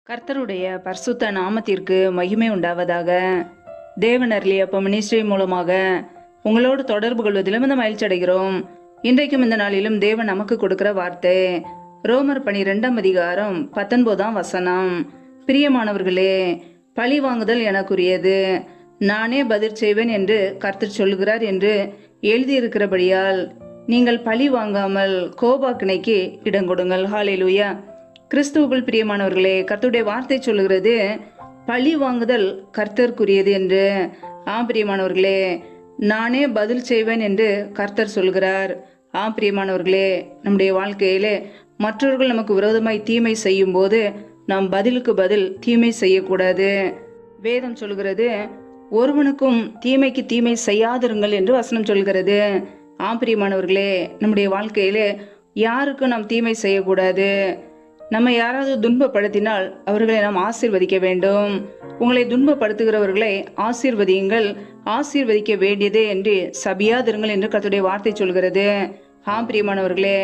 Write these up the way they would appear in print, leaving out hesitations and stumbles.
கர்த்தருடைய பரிசுத்த நாமத்திற்கு மகிமை உண்டாவதாக. தேவன் அருளிய மினிஸ்ட்ரி மூலமாக உங்களோடு தொடர்பு கொள்வதிலும் இந்த மகிழ்ச்சி அடைகிறோம். இன்றைக்கும் இந்த நாளிலும் தேவன் நமக்கு கொடுக்கிற வார்த்தை ரோமர் 12:19 பிரியமானவர்களே, பழி வாங்குதல் எனக்குரியது, நானே பதில் செய்வேன் என்று கர்த்தர் சொல்கிறார் என்று எழுதியிருக்கிறபடியால் நீங்கள் பழி வாங்காமல் கோபாக்கினைக்கு இடம் கொடுங்கள். ஹல்லேலூயா. கிறிஸ்துவுக்குள் பிரியமானவர்களே, கர்த்தருடைய வார்த்தை சொல்லுகிறது பழி வாங்குதல் கர்த்தருக்குரியது என்று. பிரியமானவர்களே, நானே பதில் செய்வேன் என்று கர்த்தர் சொல்கிறார். பிரியமானவர்களே, நம்முடைய வாழ்க்கையிலே மற்றவர்கள் நமக்கு விரோதமாய் தீமை செய்யும் போது நாம் பதிலுக்கு பதில் தீமை செய்யக்கூடாது. வேதம் சொல்கிறது ஒருவனுக்கும் தீமைக்கு தீமை செய்யாதிருங்கள் என்று வசனம் சொல்கிறது. பிரியமானவர்களே, நம்முடைய வாழ்க்கையிலே யாருக்கும் நாம் தீமை செய்யக்கூடாது. நம்ம யாராவது துன்பப்படுத்தினால் அவர்களை நாம் ஆசீர்வதிக்க வேண்டும். உங்களை துன்பப்படுத்துகிறவர்களை ஆசீர்வதியுங்கள், ஆசீர்வதிக்க வேண்டியதே என்று சபியாதிருங்கள் என்று கர்த்தருடைய வார்த்தை சொல்கிறது. பிரியமானவர்களே,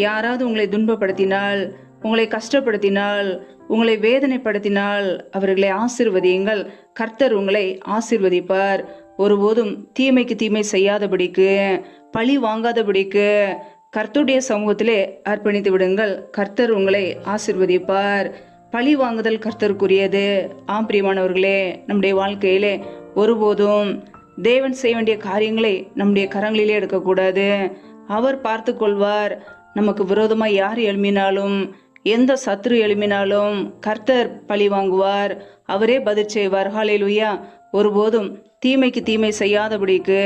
யாராவது உங்களை துன்பப்படுத்தினால், உங்களை கஷ்டப்படுத்தினால், உங்களை வேதனைப்படுத்தினால் அவர்களை ஆசீர்வதியுங்கள். கர்த்தர் உங்களை ஆசீர்வதிப்பார். ஒருபோதும் தீமைக்கு தீமை செய்யாதபடிக்கு, பழி வாங்காதபடிக்கு கர்த்தருடைய சமூகத்திலே அர்ப்பணித்து விடுங்கள். கர்த்தர் உங்களை ஆசீர்வதிப்பார். பழி வாங்குதல் கர்த்தருக்குரியது. பிரியமானவர்களே, நம்முடைய வாழ்க்கையிலே ஒருபோதும் தேவன் செய்ய வேண்டிய காரியங்களை நம்முடைய கரங்களிலே எடுக்கக்கூடாது. அவர் பார்த்து கொள்வார். நமக்கு விரோதமாக யார் எழும்பினாலும், எந்த சத்துரு எழும்பினாலும் கர்த்தர் பழி வாங்குவார். அவரே பதில் செய்வார். ஹல்லேலூயா. ஒருபோதும் தீமைக்கு தீமை செய்யாதபடிக்கு,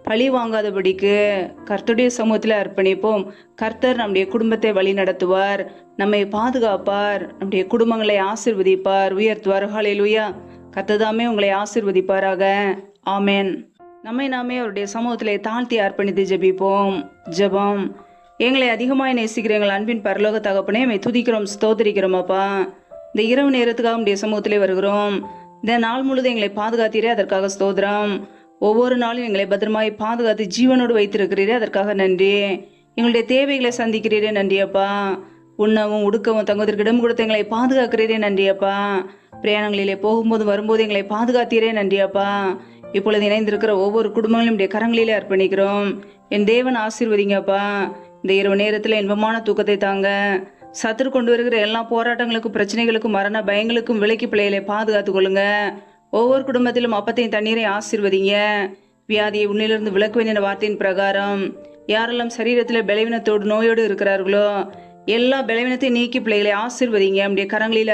பழி வாங்காதபடிக்கு கர்த்தருடைய சமூகத்தில் அர்ப்பணிப்போம். கர்த்தர் நம்முடைய குடும்பத்தை வழி நடத்துவார், நம்மை பாதுகாப்பார், நம்முடைய குடும்பங்களை ஆசீர்வதிப்பார், உயர்த்துவார். ஹல்லேலூயா. கர்த்தர் தாமே உங்களை ஆசீர்வதிப்பாராக. ஆமென். நம்மை நாமே அவருடைய சமூகத்திலே தாழ்த்தி அர்ப்பணித்து ஜெபிப்போம். ஜெபம். எங்களை அதிகமாய் நேசிக்கிற எங்கள் அன்பின் பரலோக தகப்பனே, மை துதிக்கிறோம், ஸ்தோத்திரிக்கிறோம். அப்பா, இந்த இரவு நேரத்துக்காக உடைய சமூகத்திலே வருகிறோம். இந்த நாள் முழுதும் எங்களை பாதுகாத்தீரே, அதற்காக ஸ்தோத்திரம். ஒவ்வொரு நாளும் எங்களை பத்திரமாய் பாதுகாத்து ஜீவனோடு வைத்திருக்கிறீரே, அதற்காக நன்றி. எங்களுடைய தேவைகளை சந்திக்கிறீரே, நன்றியப்பா. உண்ணவும் உடுக்கவும் தங்குவதற்கு இடம் கொடுத்து எங்களை பாதுகாக்கிறீரே, நன்றியப்பா. பிரயாணங்களிலே போகும்போது வரும்போது எங்களை பாதுகாத்தீரே, நன்றியப்பா. இப்பொழுது இணைந்திருக்கிற ஒவ்வொரு குடும்பங்களையும் உடைய கரங்களிலே அர்ப்பணிக்கிறோம். என் தேவன் ஆசீர்வதிங்கப்பா. இந்த இரவு நேரத்தில் இன்பமான தூக்கத்தை தாங்க. சத்துரு கொண்டு வருகிற எல்லா போராட்டங்களுக்கும், பிரச்சனைகளுக்கும், மரண பயங்களுக்கும் விலக்கி பிள்ளைகளை பாதுகாத்து கொள்ளுங்க. ஒவ்வொரு குடும்பத்திலும் அப்பத்தையும் தண்ணீரையும் ஆசீர்வதிங்க. வியாதியை உன்னிலிருந்து விலக்குவேன் என்ற வார்த்தையின் பிரகாரம் யாரெல்லாம் சரீரத்தில் பலவீனத்தோடு நோயோடு இருக்கிறார்களோ எல்லா பலவீனத்தையும் நீக்கி பிள்ளைகளை ஆசீர்வதிங்க. நம்முடைய கரங்களில்